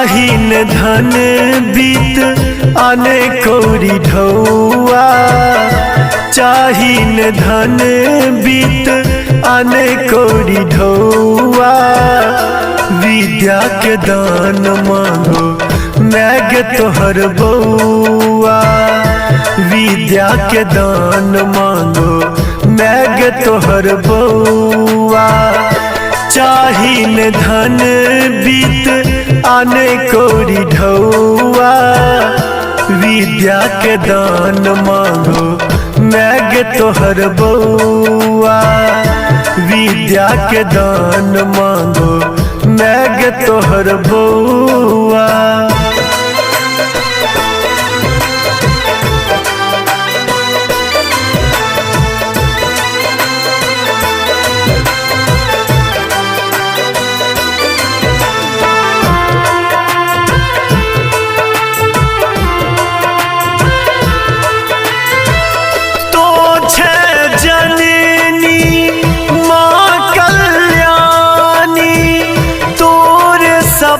चाहिन धन बीत आने कौड़ी ढौआ, चाहिन धन बीत आने कौड़ी ढौआ। विद्या के दान मांगो मैग तोहर बउआ, विद्या के दान मांगो मैग तोहर बउआ। चाहिन धन बीत आने कौड़ी ढौआ, विद्या के दान मांगो मैग तोहर बउआ, विद्या के दान मांगो मैग तोहर बउआ।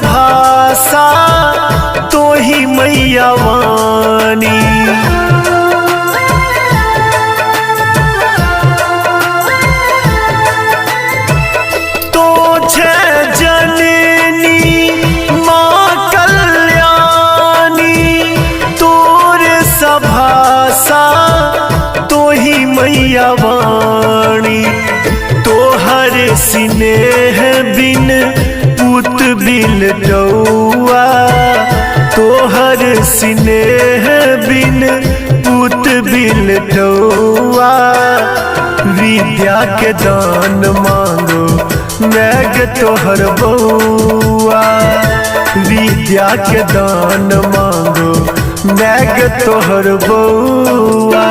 भाषा तो ही मैया वानी, तो छे जननी माँ कल्याणी। तोरे सभाषा तो ही मैया वाणी, तोहर स्नेह बिन पूत बिल डौआ, तोहर स्नेह बिन पूत बिल डौआ। विद्या के दान मांगो मैग तोहर बउआ, विद्या के दान मांगो मैग तोहर बउआ।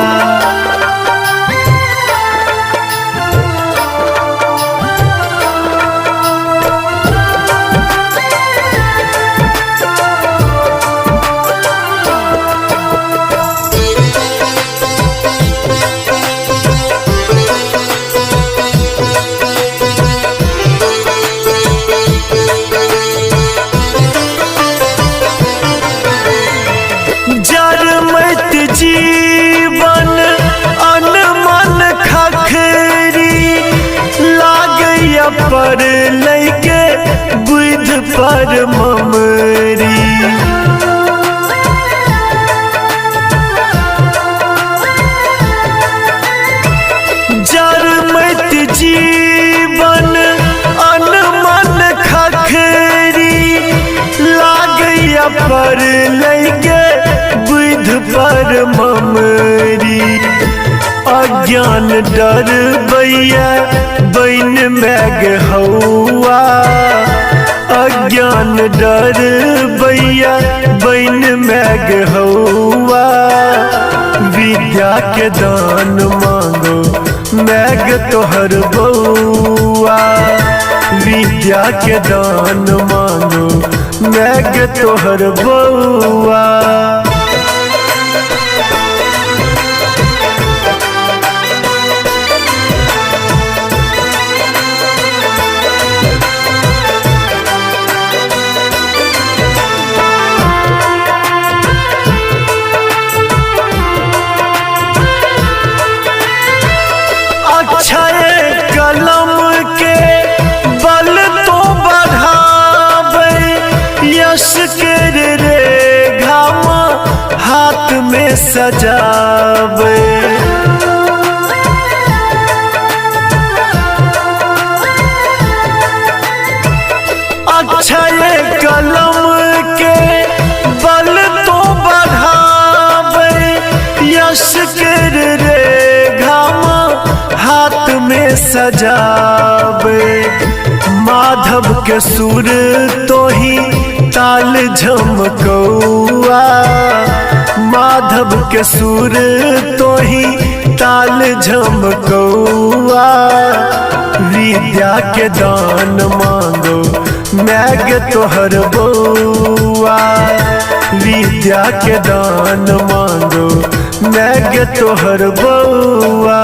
जरमत जीवन अनमन खखरी, लागैया पर लैके बुध पर ममरी। जरमत जीवन अनमन खखरी, लागैया पर लैके पर ममरी। अज्ञान डर बैया बैन मैग हौआ, अज्ञान डर बैया बैन मैग हौआ। विद्या के दान मांगो मैग तोहर बउआ, विद्या के दान मांगो मैग तोहर बउआ। अक्षय कलम के बल तो बढ़ावे, यश के रेखा हाथ में सजावे। अक्षय कलम के बल तो बढ़ावे, यश के रेखा हाथ में सजावे। माधव के सुर तो ही ताल झमकौआ, माधव के सुर तो ही ताल झमकौआ। विद्या के दान मांगो मैग तोहर बउआ, विद्या के दान मांगो मैग तोहर बउआ।